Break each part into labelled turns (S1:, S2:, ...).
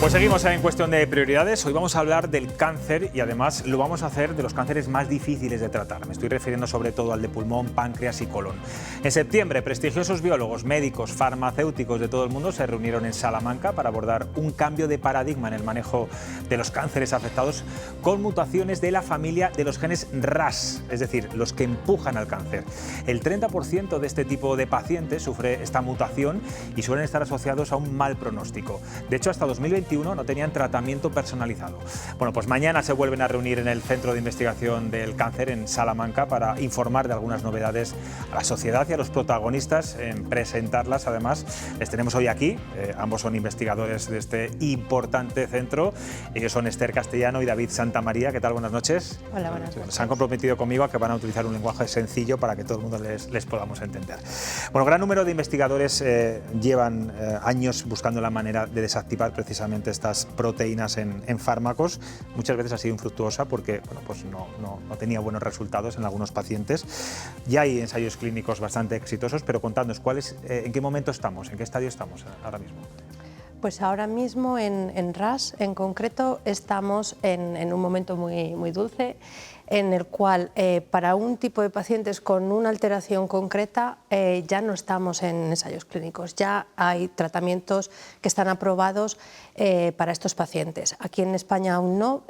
S1: Pues seguimos en cuestión de prioridades. Hoy vamos a hablar del cáncer y además lo vamos a hacer de los cánceres más difíciles de tratar. Me estoy refiriendo sobre todo al de pulmón, páncreas y colon. En septiembre, prestigiosos biólogos, médicos, farmacéuticos de todo el mundo se reunieron en Salamanca para abordar un cambio de paradigma en el manejo de los cánceres afectados con mutaciones de la familia de los genes RAS, es decir, los que empujan al cáncer. El 30% de este tipo de pacientes sufre esta mutación y suelen estar asociados a un mal pronóstico. De hecho, hasta 2021 no tenían tratamiento personalizado. Bueno, pues mañana se vuelven a reunir en el Centro de Investigación del Cáncer en Salamanca para informar de algunas novedades a la sociedad y a los protagonistas, en presentarlas. Además, les tenemos hoy aquí, ambos son investigadores de este importante centro. Ellos son Esther Castellano y David Santamaría. ¿Qué tal? Buenas noches.
S2: Hola, buenas noches.
S1: Se han comprometido conmigo a que van a utilizar un lenguaje sencillo para que todo el mundo les podamos entender. Bueno, gran número de investigadores llevan años buscando la manera de desactivar precisamente estas proteínas en fármacos. Muchas veces ha sido infructuosa porque bueno, pues no tenía buenos resultados en algunos pacientes. Ya hay ensayos clínicos bastante exitosos, pero contadnos, ¿en qué momento estamos? ¿En qué estadio estamos ahora mismo?
S2: Pues ahora mismo en RAS en concreto estamos en un momento muy dulce, en el cual para un tipo de pacientes con una alteración concreta ya no estamos en ensayos clínicos, ya hay tratamientos que están aprobados para estos pacientes. Aquí en España aún no,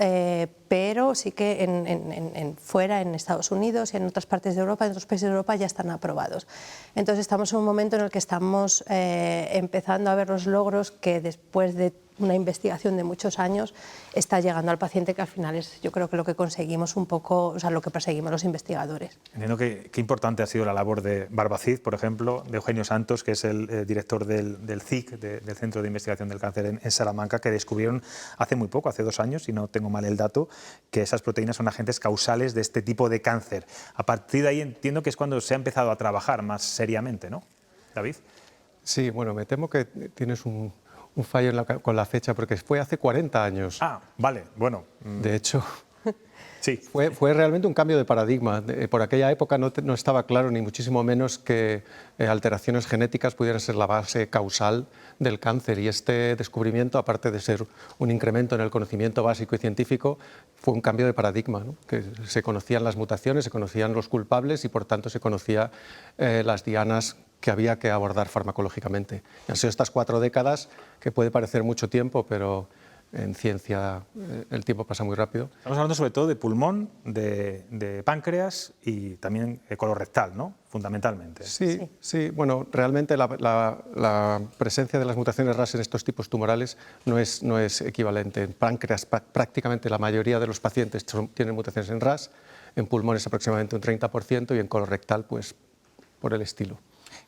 S2: pero sí que fuera, en Estados Unidos y en otras partes de Europa, en otros países de Europa ya están aprobados. Entonces estamos en un momento en el que estamos empezando a ver los logros que después de una investigación de muchos años está llegando al paciente, que al final es, yo creo que lo que conseguimos un poco, o sea, lo que perseguimos los investigadores.
S1: Entiendo que qué importante ha sido la labor de Barbacid, por ejemplo, de Eugenio Santos, que es el director del CIC, del Centro de Investigación del Cáncer en Salamanca, que descubrieron hace muy poco, hace 2 años, si no tengo mal el dato, que esas proteínas son agentes causales de este tipo de cáncer. A partir de ahí entiendo que es cuando se ha empezado a trabajar más seriamente, ¿no, David?
S3: Sí, bueno, me temo que tienes un fallo con la fecha, porque fue hace 40 años.
S1: Ah, vale, bueno.
S3: De hecho,
S1: sí.
S3: fue realmente un cambio de paradigma. Por aquella época no estaba claro, ni muchísimo menos, que alteraciones genéticas pudieran ser la base causal del cáncer. Y este descubrimiento, aparte de ser un incremento en el conocimiento básico y científico, fue un cambio de paradigma, ¿no? Que se conocían las mutaciones, se conocían los culpables y, por tanto, se conocían las dianas que había que abordar farmacológicamente. Y han sido estas 4 décadas, que puede parecer mucho tiempo, pero en ciencia el tiempo pasa muy rápido.
S1: Estamos hablando sobre todo de pulmón, de páncreas y también colorectal, ¿no? Fundamentalmente.
S3: Sí. Bueno, realmente la presencia de las mutaciones RAS en estos tipos tumorales no es equivalente. En páncreas prácticamente la mayoría de los pacientes tienen mutaciones en RAS, en pulmones aproximadamente un 30% y en colorectal pues por el estilo.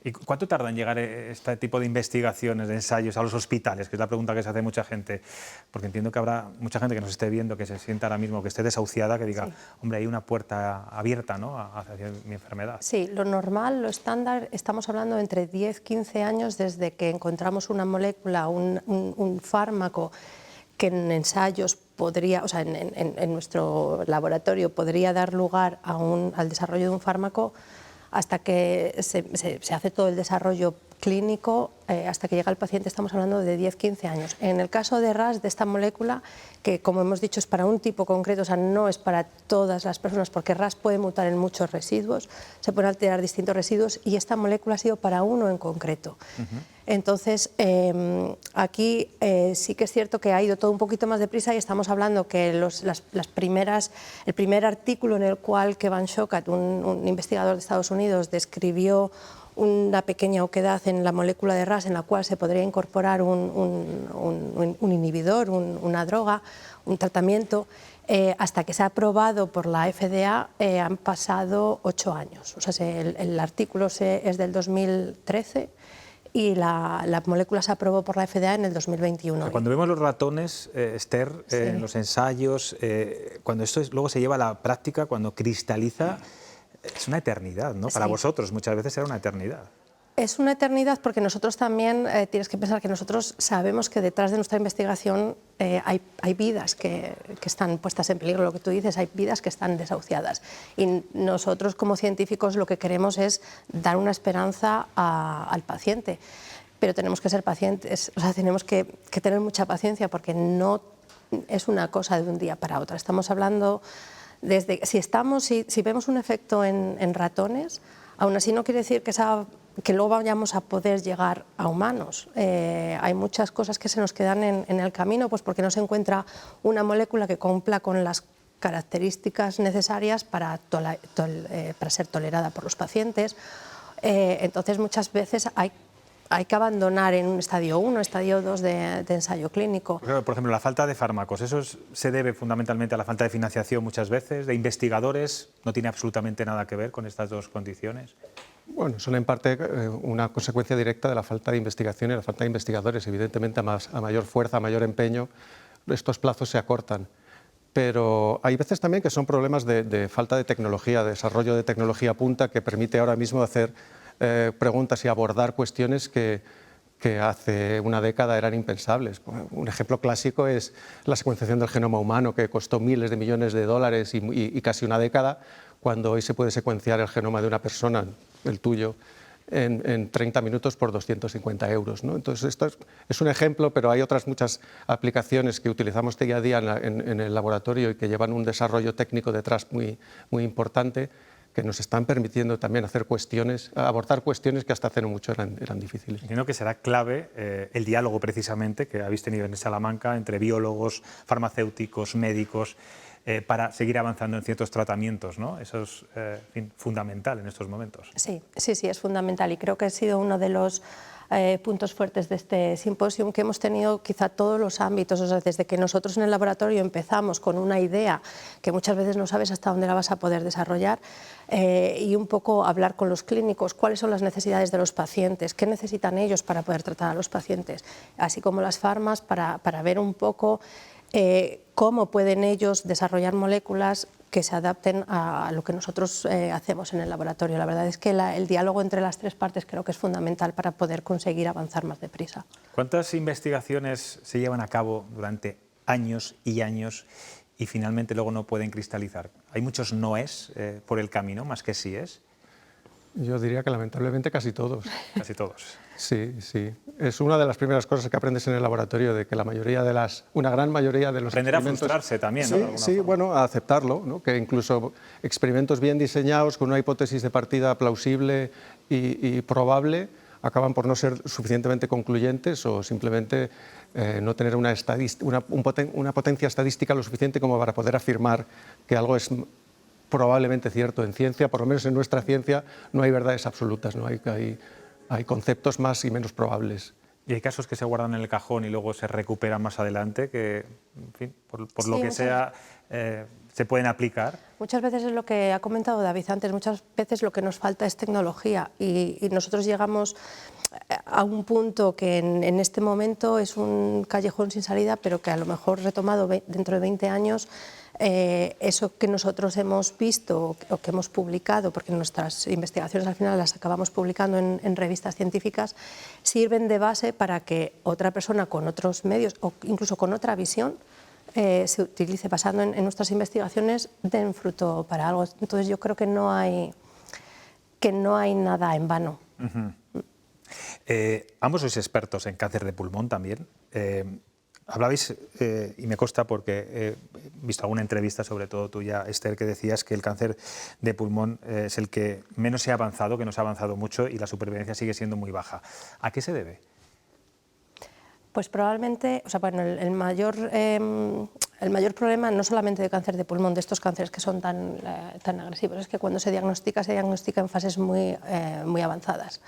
S1: ¿Y cuánto tarda en llegar este tipo de investigaciones, de ensayos a los hospitales? Que es la pregunta que se hace mucha gente, porque entiendo que habrá mucha gente que nos esté viendo, que se sienta ahora mismo, que esté desahuciada, que diga, sí, hombre, hay una puerta abierta, ¿no?, hacia mi enfermedad.
S2: Sí, lo normal, lo estándar, estamos hablando de entre 10-15 años desde que encontramos una molécula, un fármaco que en ensayos podría, o sea, en nuestro laboratorio podría dar lugar al desarrollo de un fármaco, hasta que se hace todo el desarrollo clínico, hasta que llega el paciente, estamos hablando de 10-15 años. En el caso de RAS, de esta molécula, que como hemos dicho es para un tipo concreto, o sea, no es para todas las personas, porque RAS puede mutar en muchos residuos, se pueden alterar distintos residuos, y esta molécula ha sido para uno en concreto. Entonces, aquí sí que es cierto que ha ido todo un poquito más deprisa, y estamos hablando que el primer artículo en el cual Kevan Shokat, un investigador de Estados Unidos, describió una pequeña oquedad en la molécula de RAS en la cual se podría incorporar un inhibidor, una droga, un tratamiento, hasta que se ha aprobado por la FDA han pasado 8 años. O sea, el artículo es del 2013 y la molécula se aprobó por la FDA en el 2021.
S1: Cuando vemos los ratones, Esther, sí, en los ensayos, cuando esto luego se lleva a la práctica, cuando cristaliza, es una eternidad, ¿no? Para vosotros muchas veces era una eternidad.
S2: Es una eternidad porque nosotros también, tienes que pensar que nosotros sabemos que detrás de nuestra investigación hay vidas que están puestas en peligro, lo que tú dices, hay vidas que están desahuciadas. Y nosotros como científicos lo que queremos es dar una esperanza al paciente. pero tenemos que ser pacientes, o sea, tenemos que tener mucha paciencia porque no es una cosa de un día para otro. Estamos hablando si vemos un efecto en ratones, aún así no quiere decir que luego vayamos a poder llegar a humanos. Hay muchas cosas que se nos quedan en el camino, pues porque no se encuentra una molécula que cumpla con las características necesarias para ser tolerada por los pacientes. Entonces muchas veces hay que abandonar en un estadio 1, estadio 2 de ensayo clínico.
S1: Por ejemplo, la falta de fármacos, ¿eso se debe fundamentalmente a la falta de financiación muchas veces, de investigadores? ¿No tiene absolutamente nada que ver con estas dos condiciones?
S3: Bueno, son en parte una consecuencia directa de la falta de investigación y la falta de investigadores. Evidentemente, a mayor fuerza, a mayor empeño, estos plazos se acortan. Pero hay veces también que son problemas de falta de tecnología, de desarrollo de tecnología punta que permite ahora mismo hacer preguntas y abordar cuestiones que hace una década eran impensables. Un ejemplo clásico es la secuenciación del genoma humano, que costó miles de millones de dólares y casi una década, cuando hoy se puede secuenciar el genoma de una persona, el tuyo, en 30 minutos por 250 euros, ¿no? Entonces, esto es un ejemplo, pero hay otras muchas aplicaciones que utilizamos día a día en el laboratorio y que llevan un desarrollo técnico detrás muy importante, que nos están permitiendo también abordar cuestiones que hasta hace no mucho eran difíciles.
S1: Entiendo que será clave el diálogo precisamente que habéis tenido en Salamanca entre biólogos, farmacéuticos, médicos, para seguir avanzando en ciertos tratamientos, ¿no? Eso es fundamental en estos momentos.
S2: Sí, es fundamental y creo que ha sido uno de los puntos fuertes de este simposio, que hemos tenido quizá todos los ámbitos, o sea, desde que nosotros en el laboratorio empezamos con una idea que muchas veces no sabes hasta dónde la vas a poder desarrollar, y un poco hablar con los clínicos, cuáles son las necesidades de los pacientes, qué necesitan ellos para poder tratar a los pacientes, así como las farmas para ver un poco cómo pueden ellos desarrollar moléculas que se adapten a lo que nosotros hacemos en el laboratorio. La verdad es que el diálogo entre las tres partes creo que es fundamental para poder conseguir avanzar más deprisa.
S1: ¿Cuántas investigaciones se llevan a cabo durante años y años y finalmente luego no pueden cristalizar? ¿Hay muchos noes por el camino, más que síes?
S3: Yo diría que lamentablemente casi todos.
S1: Casi todos.
S3: Sí. Es una de las primeras cosas que aprendes en el laboratorio, de que una gran mayoría de los
S1: aprender
S3: experimentos...
S1: a frustrarse también, ¿no?
S3: Sí, bueno, a aceptarlo, ¿no? Que incluso experimentos bien diseñados, con una hipótesis de partida plausible y probable, acaban por no ser suficientemente concluyentes o simplemente no tener una potencia estadística lo suficiente como para poder afirmar que algo es probablemente cierto. En ciencia, por lo menos en nuestra ciencia, no hay verdades absolutas, ¿no? Hay conceptos más y menos probables.
S1: Y hay casos que se guardan en el cajón y luego se recuperan más adelante, que, en fin, por lo que sea, se pueden aplicar.
S2: Muchas veces es lo que ha comentado David antes, muchas veces lo que nos falta es tecnología y nosotros llegamos a un punto que en este momento es un callejón sin salida, pero que a lo mejor retomado dentro de 20 años, eso que nosotros hemos visto o que hemos publicado, porque nuestras investigaciones al final las acabamos publicando en revistas científicas, sirven de base para que otra persona con otros medios o incluso con otra visión se utilice, basando en nuestras investigaciones, den fruto para algo. Entonces yo creo que no hay nada en vano.
S1: Ambos sois expertos en cáncer de pulmón también. Hablabais, y me consta porque he visto alguna entrevista, sobre todo tuya, Esther, que decías que el cáncer de pulmón es el que menos se ha avanzado, que no se ha avanzado mucho y la supervivencia sigue siendo muy baja. ¿A qué se debe?
S2: Pues probablemente, el mayor problema no solamente de cáncer de pulmón, de estos cánceres que son tan agresivos, es que cuando se diagnostica en fases muy avanzadas.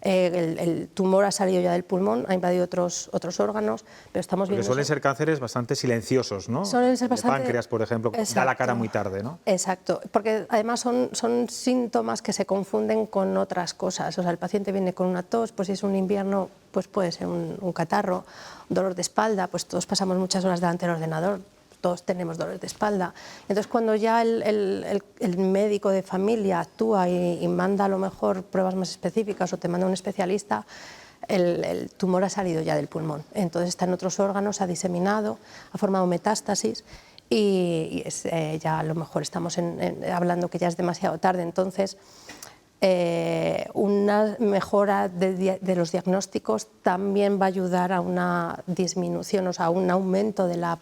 S2: El tumor ha salido ya del pulmón, ha invadido otros órganos, pero estamos viendo...
S1: Porque suelen ser cánceres bastante silenciosos, ¿no?
S2: Suelen ser bastante...
S1: El páncreas, por ejemplo, da la cara muy tarde, ¿no?
S2: Exacto, porque además son síntomas que se confunden con otras cosas. O sea, el paciente viene con una tos, pues si es un invierno, pues puede ser un catarro, un dolor de espalda, pues todos pasamos muchas horas delante del ordenador, todos tenemos dolores de espalda. Entonces, cuando ya el médico de familia actúa y manda a lo mejor pruebas más específicas o te manda un especialista, el tumor ha salido ya del pulmón. Entonces está en otros órganos, se ha diseminado, ha formado metástasis y ya a lo mejor estamos hablando que ya es demasiado tarde. Entonces, una mejora de los diagnósticos también va a ayudar a una disminución, o sea, a un aumento de la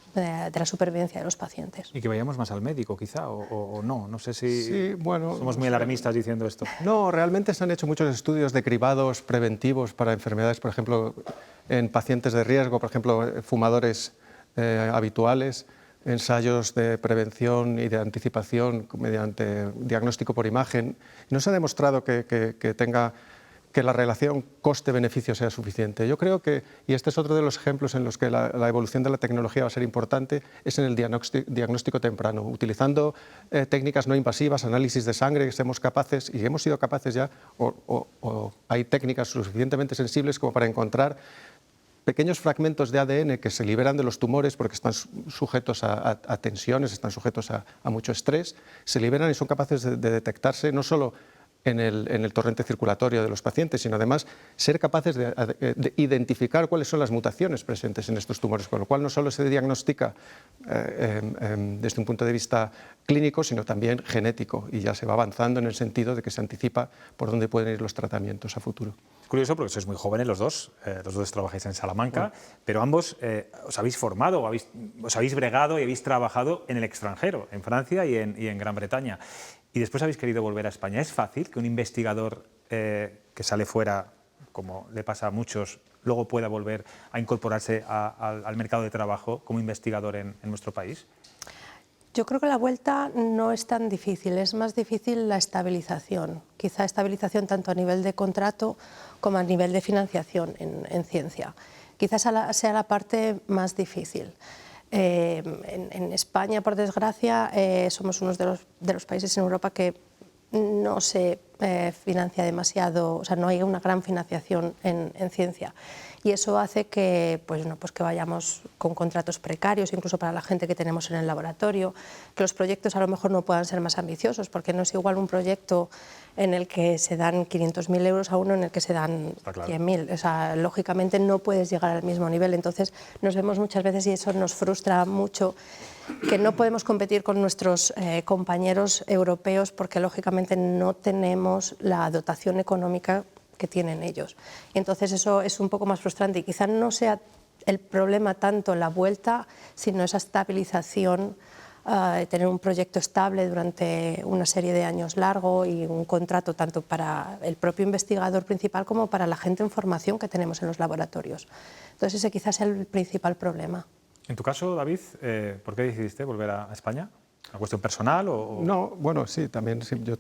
S2: supervivencia de los pacientes.
S1: Y que vayamos más al médico, quizá, o no. No sé si
S3: Sí, bueno,
S1: somos muy alarmistas diciendo esto.
S3: No, realmente se han hecho muchos estudios de cribados preventivos para enfermedades, por ejemplo, en pacientes de riesgo, por ejemplo, fumadores habituales, ensayos de prevención y de anticipación mediante diagnóstico por imagen. No se ha demostrado que la relación coste-beneficio sea suficiente. Yo creo que, y este es otro de los ejemplos en los que la evolución de la tecnología va a ser importante, es en el diagnóstico temprano. Utilizando técnicas no invasivas, análisis de sangre, hemos sido capaces ya, o hay técnicas suficientemente sensibles como para encontrar pequeños fragmentos de ADN que se liberan de los tumores porque están sujetos a tensiones, están sujetos a mucho estrés, se liberan y son capaces de detectarse no solo en el torrente circulatorio de los pacientes, sino además ser capaces de identificar cuáles son las mutaciones presentes en estos tumores, con lo cual no solo se diagnostica desde un punto de vista clínico, sino también genético, y ya se va avanzando en el sentido de que se anticipa por dónde pueden ir los tratamientos a futuro.
S1: Es curioso porque sois muy jóvenes los dos trabajáis en Salamanca, pero ambos os habéis formado, os habéis bregado y habéis trabajado en el extranjero, en Francia y en Gran Bretaña. Y después habéis querido volver a España. ¿Es fácil que un investigador que sale fuera, como le pasa a muchos, luego pueda volver a incorporarse al mercado de trabajo como investigador en nuestro país?
S2: Yo creo que la vuelta no es tan difícil, es más difícil la estabilización. Quizá estabilización tanto a nivel de contrato como a nivel de financiación en ciencia. Quizás sea la parte más difícil. En España, por desgracia, somos uno de los países en Europa que no se financia demasiado, o sea, no hay una gran financiación en ciencia. Y eso hace que, que vayamos con contratos precarios, incluso para la gente que tenemos en el laboratorio, que los proyectos a lo mejor no puedan ser más ambiciosos, porque no es igual un proyecto en el que se dan 500.000 euros a uno en el que se dan 100.000. O sea, lógicamente no puedes llegar al mismo nivel. Entonces nos vemos muchas veces, y eso nos frustra mucho, que no podemos competir con nuestros compañeros europeos porque lógicamente no tenemos la dotación económica que tienen ellos. Y entonces eso es un poco más frustrante, y quizás no sea el problema tanto la vuelta, sino esa estabilización, tener un proyecto estable durante una serie de años largo y un contrato tanto para el propio investigador principal como para la gente en formación que tenemos en los laboratorios. Entonces ese quizás sea el principal problema.
S1: En tu caso, David, ¿por qué decidiste volver a España? ¿Una cuestión personal o...?
S3: No, bueno, sí, también sí, yo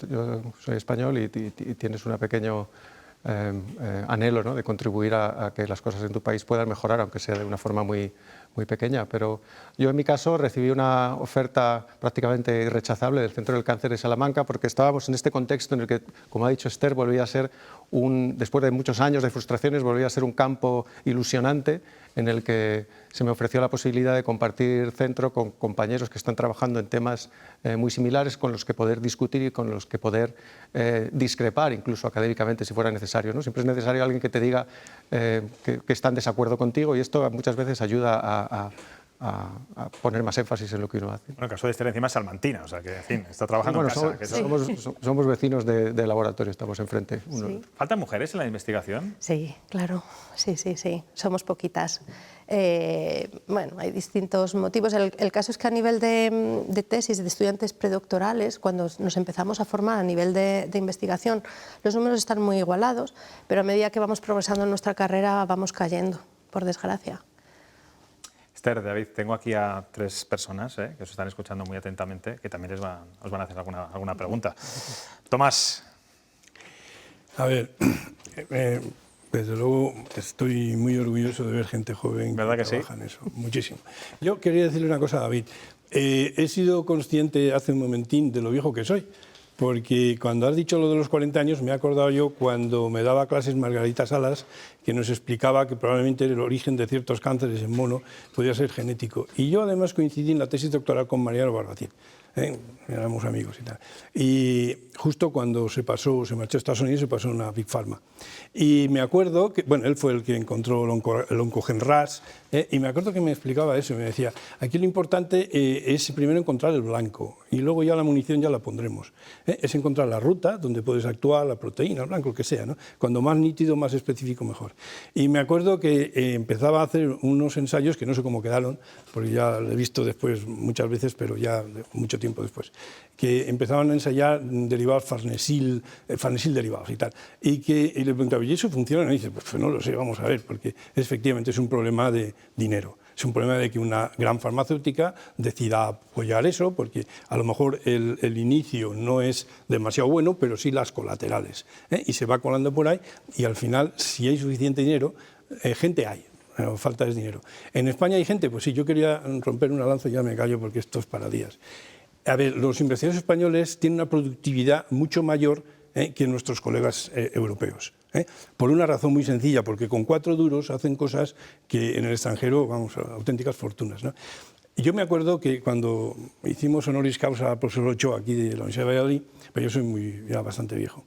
S3: soy español y tienes un pequeño anhelo, ¿no?, de contribuir a que las cosas en tu país puedan mejorar, aunque sea de una forma muy pequeña. Pero yo en mi caso recibí una oferta prácticamente irrechazable del Centro del Cáncer de Salamanca, porque estábamos en este contexto en el que, como ha dicho Esther, volvía a ser después de muchos años de frustraciones, volvía a ser un campo ilusionante en el que se me ofreció la posibilidad de compartir centro con compañeros que están trabajando en temas muy similares, con los que poder discutir y con los que poder discrepar, incluso académicamente, si fuera necesario, ¿no? Siempre es necesario alguien que te diga que está en desacuerdo contigo, y esto muchas veces ayuda a poner más énfasis en lo que uno hace.
S1: Bueno, el caso de Esther encima es salmantina, o sea que, en fin, está trabajando en casa.
S3: Somos vecinos de laboratorio, estamos enfrente.
S2: Sí.
S1: ¿Faltan mujeres en la investigación?
S2: Sí, claro, sí, somos poquitas. Bueno, hay distintos motivos. El caso es que a nivel de tesis, de estudiantes predoctorales, cuando nos empezamos a formar a nivel de investigación, los números están muy igualados, pero a medida que vamos progresando en nuestra carrera vamos cayendo, por desgracia.
S1: Esther, David, tengo aquí a tres personas que os están escuchando muy atentamente, que también os van a hacer alguna pregunta. Tomás.
S4: A ver, desde luego estoy muy orgulloso de ver gente joven que trabaja en eso, muchísimo. Yo quería decirle una cosa a David. He sido consciente hace un momentín de lo viejo que soy, porque cuando has dicho lo de los 40 años me he acordado yo cuando me daba clases Margarita Salas, que nos explicaba que probablemente el origen de ciertos cánceres en mono podía ser genético. Y yo además coincidí en la tesis doctoral con Mariano Barbacín. Éramos amigos y tal. Y justo cuando se marchó a Estados Unidos, se pasó a una Big Pharma. Y me acuerdo que, bueno, él fue el que encontró el oncogen RAS, Y me acuerdo que me explicaba eso, me decía, aquí lo importante es primero encontrar el blanco y luego ya la munición ya la pondremos. Es encontrar la ruta donde puedes actuar, la proteína, el blanco, lo que sea, ¿no? Cuando más nítido, más específico, mejor. Y me acuerdo que empezaba a hacer unos ensayos que no sé cómo quedaron, porque ya lo he visto después muchas veces, pero ya mucho tiempo después, que empezaban a ensayar derivados farnesil derivados y tal. Y le preguntaba, ¿y eso funciona? Y me dice, pues no lo sé, vamos a ver, porque efectivamente es un problema de dinero. Es un problema de que una gran farmacéutica decida apoyar eso, porque a lo mejor el inicio no es demasiado bueno, pero sí las colaterales. Y se va colando por ahí y al final, si hay suficiente dinero, gente hay. Falta es dinero. En España hay gente, pues sí, yo quería romper una lanza y ya me callo porque esto es para días. A ver, los investigadores españoles tienen una productividad mucho mayor que nuestros colegas europeos. Por una razón muy sencilla, porque con 4 duros hacen cosas que en el extranjero, vamos, auténticas fortunas, ¿no? Y yo me acuerdo que cuando hicimos honoris causa al profesor Ochoa aquí de la Universidad de Valladolid, pero yo soy ya bastante viejo,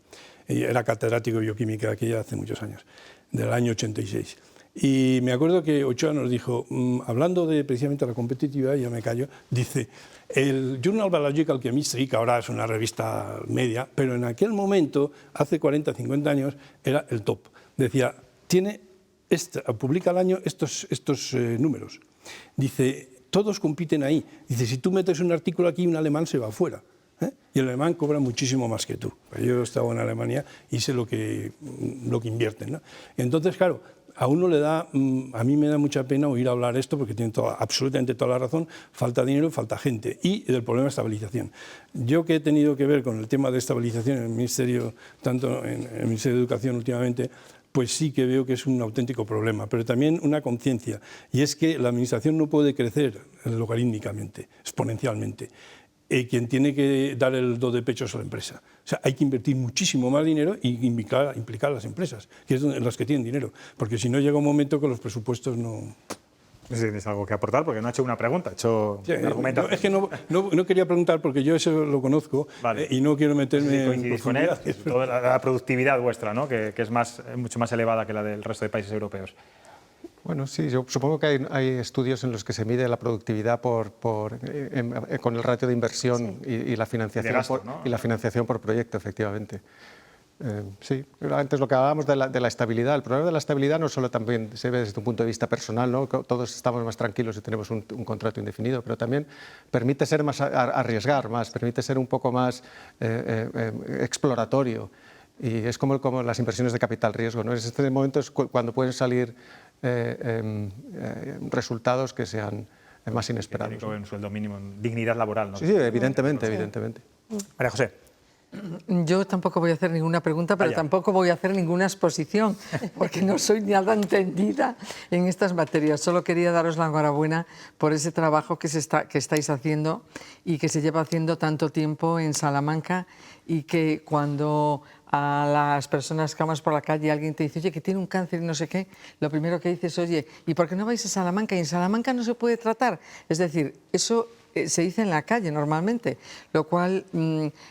S4: era catedrático de bioquímica aquí hace muchos años, del año 86. Y me acuerdo que Ochoa nos dijo, hablando de precisamente la competitividad, ya me callo, dice, el Journal Biological Chemistry, que ahora es una revista media, pero en aquel momento, hace 40, 50 años, era el top. Decía, publica al año estos números. Dice, todos compiten ahí. Dice, si tú metes un artículo aquí, un alemán se va afuera. Y el alemán cobra muchísimo más que tú. Yo he estado en Alemania y sé lo que invierten, ¿no? Entonces, claro, a uno le da, a mí me da mucha pena oír hablar esto porque tiene absolutamente toda la razón, falta dinero, falta gente y del problema de estabilización. Yo que he tenido que ver con el tema de estabilización en el Ministerio, tanto en el Ministerio de Educación últimamente, pues sí que veo que es un auténtico problema, pero también una conciencia, y es que la administración no puede crecer logarítmicamente, exponencialmente. Quien tiene que dar el do de pecho es la empresa. O sea, hay que invertir muchísimo más dinero y implicar a las empresas, que es las que tienen dinero, porque si no llega un momento que los presupuestos no...
S1: Si tienes algo que aportar, porque no ha hecho una pregunta, ha hecho un argumento.
S4: Es que no quería preguntar porque yo eso lo conozco, vale. Y no quiero meterme en profundidades.
S1: Toda la productividad vuestra, ¿no? que es mucho más elevada que la del resto de países europeos.
S3: Bueno, sí, yo supongo que hay estudios en los que se mide la productividad con el ratio de inversión y la financiación,
S1: gasto, ¿no?
S3: Y la financiación por proyecto, efectivamente. Sí, antes lo que hablábamos de la estabilidad. El problema de la estabilidad no solo también se ve desde un punto de vista personal, ¿no? Todos estamos más tranquilos si tenemos un contrato indefinido, pero también permite ser más arriesgar más, permite ser un poco más exploratorio. Y es como las inversiones de capital riesgo, ¿no? En este momento es cuando pueden salir resultados que sean más inesperados.
S1: Tiene que haber un sueldo mínimo, dignidad laboral, ¿no?
S3: Sí, evidentemente, evidentemente.
S1: María José.
S5: Yo tampoco voy a hacer ninguna pregunta, pero tampoco voy a hacer ninguna exposición, porque no soy nada entendida en estas materias. Solo quería daros la enhorabuena por ese trabajo que estáis haciendo y que se lleva haciendo tanto tiempo en Salamanca, y que cuando a las personas que vamos por la calle alguien te dice, oye, que tiene un cáncer y no sé qué, lo primero que dices, oye, ¿y por qué no vais a Salamanca? Y en Salamanca no se puede tratar. Es decir, eso se dice en la calle normalmente, lo cual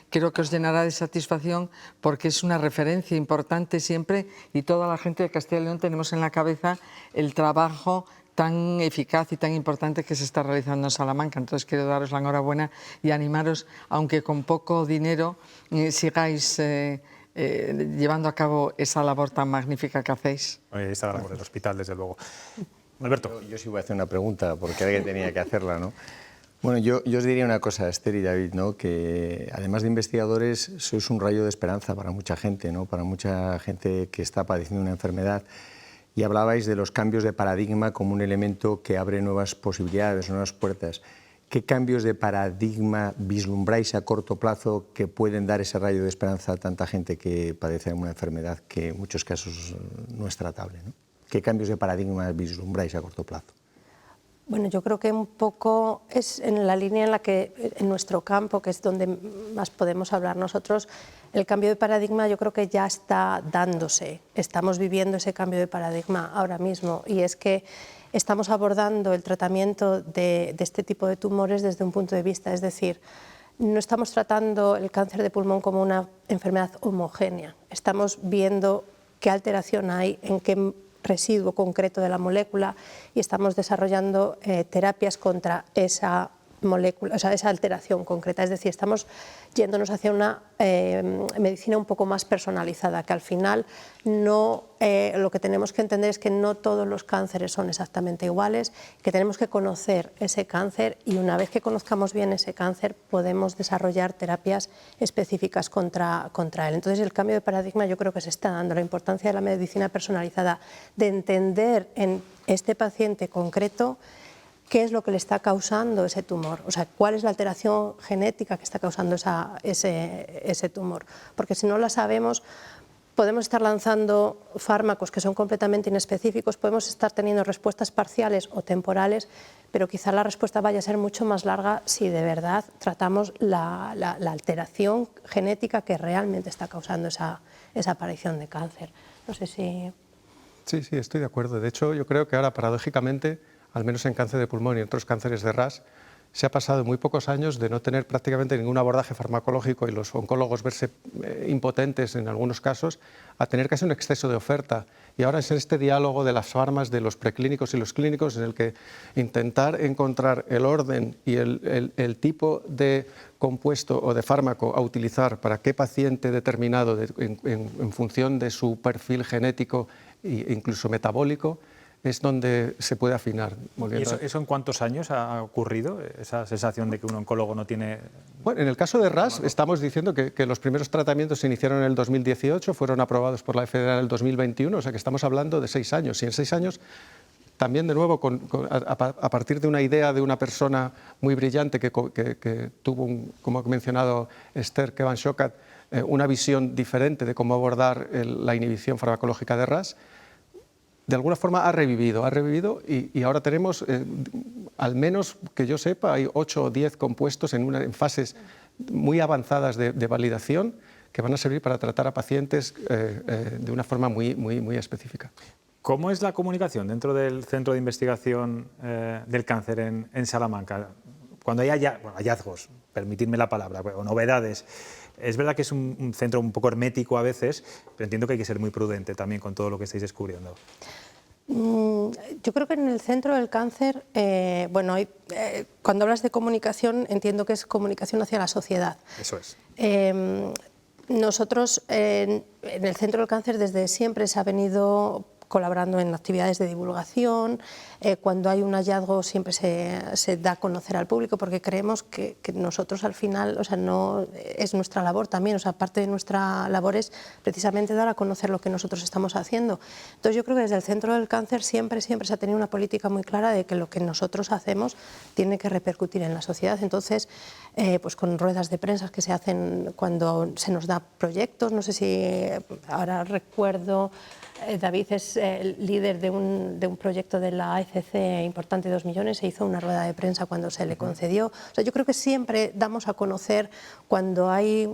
S5: creo que os llenará de satisfacción porque es una referencia importante siempre, y toda la gente de Castilla y León tenemos en la cabeza el trabajo tan eficaz y tan importante que se está realizando en Salamanca. Entonces quiero daros la enhorabuena y animaros, aunque con poco dinero, sigáis llevando a cabo esa labor tan magnífica que hacéis.
S1: Está la labor del hospital, desde luego. Alberto.
S6: Yo sí voy a hacer una pregunta, porque alguien tenía que hacerla, ¿no? Bueno, yo os diría una cosa, Esther y David, ¿no? Que además de investigadores, sois un rayo de esperanza para mucha gente, ¿no? Para mucha gente que está padeciendo una enfermedad. Y hablabais de los cambios de paradigma como un elemento que abre nuevas posibilidades, nuevas puertas. ¿Qué cambios de paradigma vislumbráis a corto plazo que pueden dar ese rayo de esperanza a tanta gente que padece una enfermedad que en muchos casos no es tratable, ¿no? ¿Qué cambios de paradigma vislumbráis a corto plazo?
S2: Bueno, yo creo que un poco es en la línea en la que, en nuestro campo, que es donde más podemos hablar nosotros, el cambio de paradigma yo creo que ya está dándose. Estamos viviendo ese cambio de paradigma ahora mismo, y es que estamos abordando el tratamiento de este tipo de tumores desde un punto de vista, es decir, no estamos tratando el cáncer de pulmón como una enfermedad homogénea. Estamos viendo qué alteración hay, en qué residuo concreto de la molécula y estamos desarrollando terapias contra esa molécula, o sea, esa alteración concreta. Es decir, estamos yéndonos hacia una medicina un poco más personalizada, que al final no, lo que tenemos que entender es que no todos los cánceres son exactamente iguales, que tenemos que conocer ese cáncer y una vez que conozcamos bien ese cáncer podemos desarrollar terapias específicas contra él. Entonces el cambio de paradigma yo creo que se está dando, la importancia de la medicina personalizada, de entender en este paciente concreto qué es lo que le está causando ese tumor, o sea, cuál es la alteración genética que está causando ese tumor. Porque si no la sabemos, podemos estar lanzando fármacos que son completamente inespecíficos, podemos estar teniendo respuestas parciales o temporales, pero quizá la respuesta vaya a ser mucho más larga si de verdad tratamos la alteración genética que realmente está causando esa aparición de cáncer. No sé si...
S3: Sí, estoy de acuerdo. De hecho, yo creo que ahora, paradójicamente, al menos en cáncer de pulmón y en otros cánceres de RAS, se ha pasado en muy pocos años de no tener prácticamente ningún abordaje farmacológico y los oncólogos verse impotentes en algunos casos, a tener casi un exceso de oferta. Y ahora es en este diálogo de las farmas, de los preclínicos y los clínicos, en el que intentar encontrar el orden y el tipo de compuesto o de fármaco a utilizar para qué paciente determinado en función de su perfil genético e incluso metabólico, es donde se puede afinar.
S1: ¿Y eso en cuántos años ha ocurrido, esa sensación de que un oncólogo no tiene...?
S3: Bueno, en el caso de RAS estamos diciendo que los primeros tratamientos se iniciaron en el 2018, fueron aprobados por la FDA en el 2021, o sea que estamos hablando de 6 años. Y en 6 años, también de nuevo, a partir de una idea de una persona muy brillante que tuvo, como ha mencionado Esther Kevan-Shokat, una visión diferente de cómo abordar la inhibición farmacológica de RAS, de alguna forma ha revivido y ahora tenemos, al menos que yo sepa, hay 8 o 10 compuestos en fases muy avanzadas de validación que van a servir para tratar a pacientes de una forma muy específica.
S1: ¿Cómo es la comunicación dentro del Centro de Investigación del Cáncer en Salamanca? Cuando hay hallazgos, permitidme la palabra, o novedades, es verdad que es un centro un poco hermético a veces, pero entiendo que hay que ser muy prudente también con todo lo que estáis descubriendo.
S2: Yo creo que en el Centro del Cáncer, cuando hablas de comunicación, entiendo que es comunicación hacia la sociedad.
S1: Eso es.
S2: Nosotros, en el Centro del Cáncer, desde siempre se ha venido colaborando en actividades de divulgación. Cuando hay un hallazgo siempre se da a conocer al público porque creemos que nosotros al final, o sea, no es nuestra labor también, o sea, parte de nuestra labor es precisamente dar a conocer lo que nosotros estamos haciendo. Entonces yo creo que desde el Centro del Cáncer siempre se ha tenido una política muy clara de que lo que nosotros hacemos tiene que repercutir en la sociedad. Entonces, pues con ruedas de prensa que se hacen cuando se nos da proyectos, no sé si ahora recuerdo, David es el líder de un proyecto de la AECC importante de 2 millones, se hizo una rueda de prensa cuando se le concedió. O sea, yo creo que siempre damos a conocer cuando hay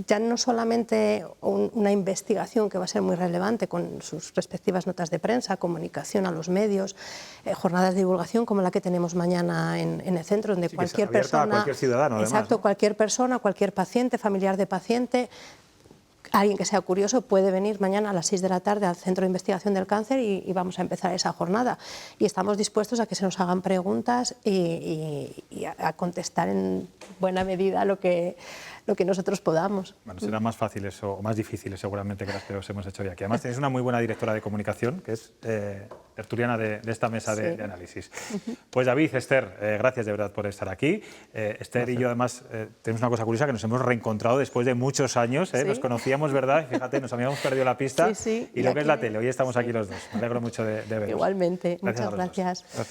S2: ya no solamente una investigación que va a ser muy relevante con sus respectivas notas de prensa, comunicación a los medios, jornadas de divulgación como la que tenemos mañana en el centro, donde cualquier persona,
S1: cualquier ciudadano, además,
S2: exacto,
S1: ¿no?
S2: Cualquier persona, cualquier paciente, familiar de paciente, alguien que sea curioso puede venir mañana a las 6 de la tarde al Centro de Investigación del Cáncer y vamos a empezar esa jornada. Y estamos dispuestos a que se nos hagan preguntas y a contestar en buena medida lo que nosotros podamos.
S1: Bueno, serán más fáciles o más difíciles seguramente que las que os hemos hecho hoy aquí. Además tenéis una muy buena directora de comunicación, que es tertuliana de esta mesa de análisis. Pues David, Esther, gracias de verdad por estar aquí. Esther y yo además tenemos una cosa curiosa, que nos hemos reencontrado después de muchos años, nos conocíamos, ¿verdad? Y fíjate, nos habíamos perdido la pista y lo que es la tele. Hoy estamos aquí los dos. Me alegro mucho de veros.
S2: Igualmente,
S1: Gracias
S2: muchas gracias.
S3: Gracias.